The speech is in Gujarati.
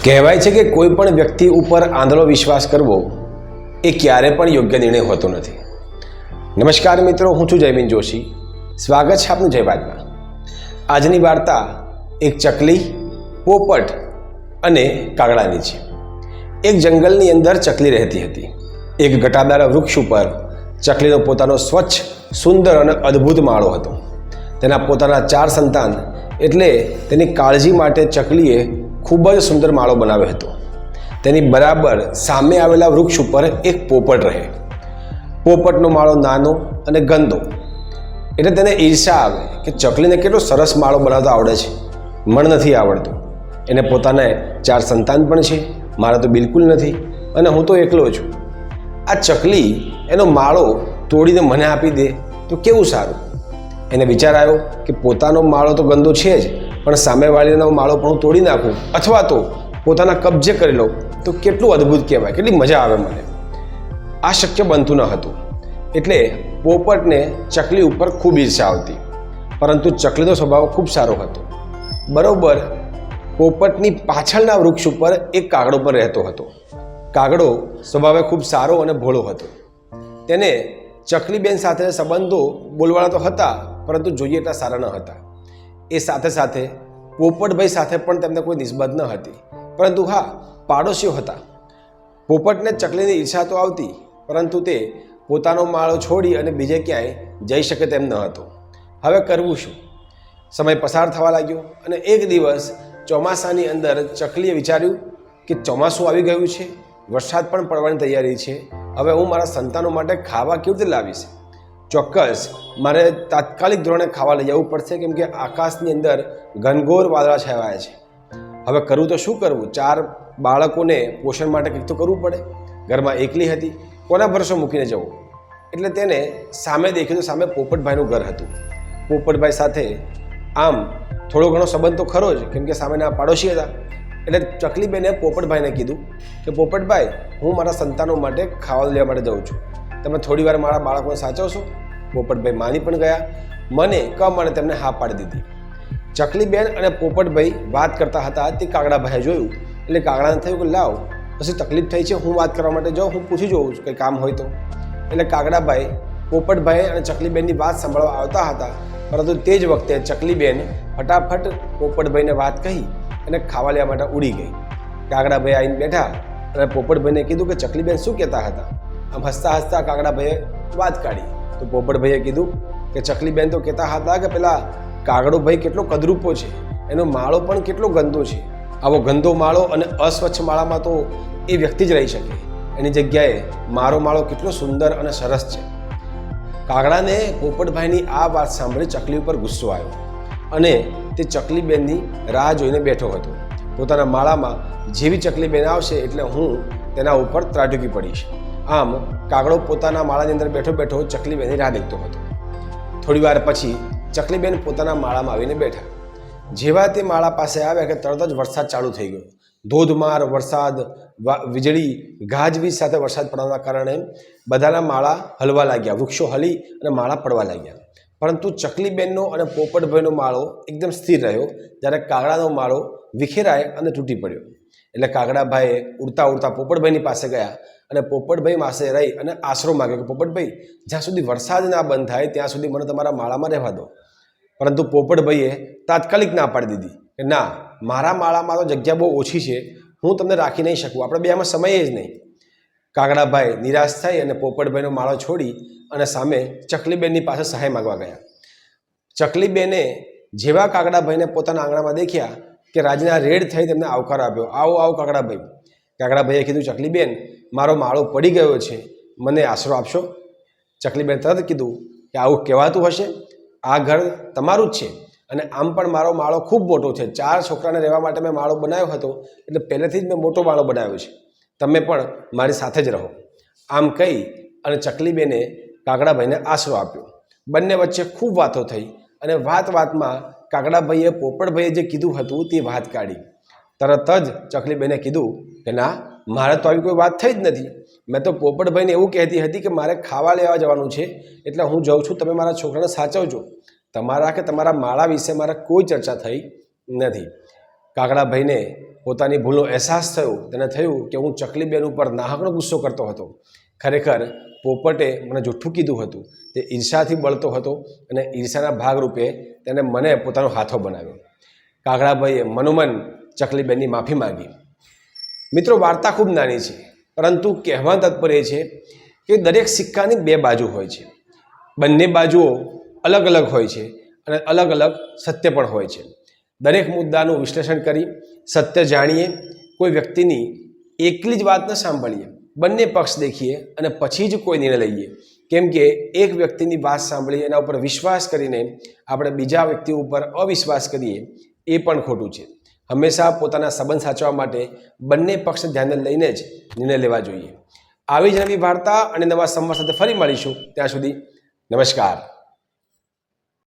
કહેવાય છે કે કોઈ પણ વ્યક્તિ ઉપર આંધળો વિશ્વાસ કરવો એ ક્યારે પણ યોગ્ય નિર્ણય હોતો નથી। નમસ્કાર મિત્રો, હું છું જયમીન જોશી। સ્વાગત છે આપનું જય બાદમાં। આજની વાર્તા એક ચકલી, પોપટ અને કાગડાની છે। એક જંગલની અંદર ચકલી રહેતી હતી। એક ઘટાદાર વૃક્ષ ઉપર ચકલીનો પોતાનો સ્વચ્છ, સુંદર અને અદ્ભુત માળો હતો। તેના પોતાના 4 સંતાન એટલે તેની કાળજી માટે ચકલીએ ખૂબ જ સુંદર માળો બનાવ્યો હતો। તેની બરાબર સામે આવેલા વૃક્ષ ઉપર એક પોપટ રહે। પોપટનો માળો નાનો અને ગંદો, એટલે તેને ઈર્ષા આવે કે ચકલીને કેટલો સરસ માળો બનાવતા આવડે છે, મને નથી આવડતું। એને પોતાને 4 સંતાન પણ છે, મારે તો બિલકુલ નથી, અને હું તો એકલો છું। આ ચકલી એનો માળો તોડીને મને આપી દે તો કેવું સારું। એને વિચાર આવ્યો કે પોતાનો માળો તો ગંદો છે જ, પણ સામેવાળીનો માળો પણ હું તોડી નાખું અથવા તો પોતાના કબજે કરી લઉં તો કેટલું અદ્ભુત કહેવાય, કેટલી મજા આવે મને। આ શક્ય બનતું ન હતું, એટલે પોપટને ચકલી ઉપર ખૂબ ઈર્ષા આવતી, પરંતુ ચકલીનો સ્વભાવ ખૂબ સારો હતો। બરોબર પોપટની પાછળના વૃક્ષ ઉપર એક કાગડો પર રહેતો હતો। કાગડો સ્વભાવે ખૂબ સારો અને ભોળો હતો। તેને ચકલીબેન સાથે સંબંધો બોલવાના તો હતા, પરંતુ જોઈએ એટલા સારા ન હતા। એ સાથે સાથે પોપટભાઈ સાથે પણ તેમને કોઈ નિસ્બત ન હતી, પરંતુ હા, પાડોશીઓ હતા। પોપટને ચકલીની ઈર્ષા તો આવતી, પરંતુ તે પોતાનો માળો છોડી અને બીજે ક્યાંય જઈ શકે તેમ ન હતો। હવે કરવું શું? સમય પસાર થવા લાગ્યો અને એક દિવસ ચોમાસાની અંદર ચકલીએ વિચાર્યું કે ચોમાસું આવી ગયું છે, વરસાદ પણ પડવાની તૈયારી છે, હવે હું મારા સંતાનો માટે ખાવા કેવી રીતે લાવીશ? ચોક્કસ મારે તાત્કાલિક ધોરણે ખાવા લઈ જવું પડશે, કેમ કે આકાશની અંદર ઘનઘોર વાદળા છવાયા છે। હવે કરવું તો શું કરવું? 4 બાળકોને પોષણ માટે કંઈક તો કરવું પડે। ઘરમાં એકલી હતી, કોના ભરોસે મૂકીને જવું? એટલે તેને સામે દેખ્યું તો સામે પોપટભાઈનું ઘર હતું। પોપટભાઈ સાથે આમ થોડો ઘણો સંબંધ તો ખરો જ, કેમ કે સામેના પાડોશી હતા। એટલે ચકલીબેને પોપટભાઈને કીધું કે પોપટભાઈ, હું મારા સંતાનો માટે ખાવા લેવા માટે જાઉં છું, તમે થોડી વાર મારા બાળકોને સાચવશો? પોપટભાઈ માની પણ ગયા, મને તેમને હા પાડી દીધી। ચકલીબેન અને પોપટભાઈ વાત કરતા હતા તે કાગડાભાઈએ જોયું, એટલે કાગડાને થયું કે લાવ, પછી તકલીફ થઈ છે, હું વાત કરવા માટે જાઉં, હું પૂછી જોઉં કંઈ કામ હોય તો। એટલે કાગડાભાઈ પોપટભાઈ અને ચકલીબેનની વાત સાંભળવા આવતા હતા, પરંતુ તે જ વખતે ચકલીબેન ફટાફટ પોપટભાઈને વાત કહી અને ખાવા લેવા માટે ઉડી ગઈ। કાગડાભાઈ આવીને બેઠા અને પોપટભાઈને કીધું કે ચકલીબેન શું કહેતા હતા? આમ હસતા હસતા કાગડાભાઈએ વાત કાઢી તો પોપટભાઈએ કીધું કે ચકલીબેન તો કહેતા હતા કે પેલા કાગડો ભાઈ કેટલો કદરૂપો છે, એનો માળો પણ કેટલો ગંદો છે, આવો ગંદો માળો અને અસ્વચ્છ માળામાં તો એ વ્યક્તિ જ રહી શકે, એની જગ્યાએ મારો માળો કેટલો સુંદર અને સરસ છે। કાગડાને પોપટભાઈની આ વાત સાંભળી ચકલી ઉપર ગુસ્સો આવ્યો અને તે ચકલીબેનની રાહ જોઈને બેઠો હતો। પોતાના માળામાં જેવી ચકલીબેન આવશે એટલે હું તેના ઉપર ત્રાટકી પડીશ। આમ કાગડો પોતાના માળાની અંદર બેઠો બેઠો ચકલીબેનની રાહ દેખતો હતો। થોડી વાર પછી ચકલીબેન પોતાના માળામાં આવીને બેઠા। જેવા તે માળા પાસે આવ્યા કે તરત જ વરસાદ ચાલુ થઈ ગયો। ધોધમાર વરસાદ, વીજળી, ગાજવીજ સાથે વરસાદ પડવાના કારણે બધાના માળા હલવા લાગ્યા, વૃક્ષો હલી અને માળા પડવા લાગ્યા, પરંતુ ચકલીબેનનો અને પોપટભાઈનો માળો એકદમ સ્થિર રહ્યો, જ્યારે કાગડાનો માળો વિખેરાય અને તૂટી પડ્યો। એટલે કાગડાભાઈએ ઉડતા ઉડતા પોપટભાઈની પાસે ગયા અને પોપટભાઈ પાસે રહી અને આશરો માગ્યો કે પોપટભાઈ, જ્યાં સુધી વરસાદ ના બંધ થાય ત્યાં સુધી મને તમારા માળામાં રહેવા દો। પરંતુ પોપટભાઈએ તાત્કાલિક ના પાડી દીધી કે ના, મારા માળામાં તો જગ્યા બહુ ઓછી છે, હું તમને રાખી નહીં શકું, આપણે બે આમાં સમય જ નહીં। કાગડાભાઈ નિરાશ થઈ અને પોપટભાઈનો માળો છોડી અને સામે ચકલીબેનની પાસે સહાય માગવા ગયા। ચકલીબેને જેવા કાગડાભાઈને પોતાના આંગણામાં દેખ્યા કે રાજીના રેડ થઈ તેમને આવકાર આપ્યો, આવો આવો કાગડાભાઈ। કાગડાભાઈએ કીધું ચકલીબેન, મારો માળો પડી ગયો છે, મને આશરો આપશો? ચકલીબેન તરત કીધું કે આવું કહેવાતું હશે, આ ઘર તમારું જ છે, અને આમ પણ મારો માળો ખૂબ મોટો છે, 4 છોકરાને રહેવા માટે મેં માળો બનાવ્યો હતો, એટલે પહેલેથી જ મેં મોટો માળો બનાવ્યો છે, તમે પણ મારી સાથે જ રહો। આમ કહી અને ચકલીબેને કાગડાભાઈને આશરો આપ્યો। બંને વચ્ચે ખૂબ વાતો થઈ અને વાતમાં કાગડાભાઈએ પોપટભાઈએ જે કીધું હતું તે વાત કાઢી। તરત જ ચકલીબેને કીધું કે ના, મારે તો આવી કોઈ વાત થઈ જ નથી, મેં તો પોપટભાઈને એવું કહેતી હતી કે મારે ખાવા લેવા જવાનું છે, એટલે હું જાઉં છું, તમે મારા છોકરાને સાચવજો, તમારા કે તમારા માળા વિશે મારે કોઈ ચર્ચા થઈ નથી। કાગડાભાઈને પોતાની ભૂલનો અહેસાસ થયો. તેને થયું કે હું ચકલીબેન ઉપર નાહકનો ગુસ્સો કરતો હતો. ખરેખર પોપટે મને જૂઠું કીધું હતું. તે ઈર્ષાથી બળતો હતો અને ઈર્ષાના ભાગરૂપે તેને મને પોતાનો હાથો બનાવ્યો. કાગડાભાઈએ મનોમન ચકલીબેનની માફી માંગી. મિત્રો, વાર્તા ખૂબ નાની છે, પરંતુ કહેવાનું તાત્પર્ય છે કે દરેક સિક્કાની બે બાજુ હોય છે. બંને બાજુઓ અલગ અલગ હોય છે અને અલગ અલગ સત્ય પણ હોય છે. દરેક મુદ્દાનું વિશ્લેષણ કરી સત્ય જાણીએ. કોઈ વ્યક્તિની એકલી જ વાત ન સાંભળીએ, બંને પક્ષ દેખીએ અને પછી જ કોઈ નિર્ણય લઈએ. કેમ કે એક વ્યક્તિની વાત સાંભળી એના ઉપર વિશ્વાસ કરીને આપણે બીજા વ્યક્તિ ઉપર અવિશ્વાસ કરીએ એ પણ ખોટું છે. હંમેશા પોતાના સંબંધ સાચવવા માટે બંને પક્ષને ધ્યાને લઈને જ નિર્ણય લેવા જોઈએ. આવી જ નવી વાર્તા અને નવા સંવાદ સાથે ફરી મળીશું. ત્યાં સુધી નમસ્કાર.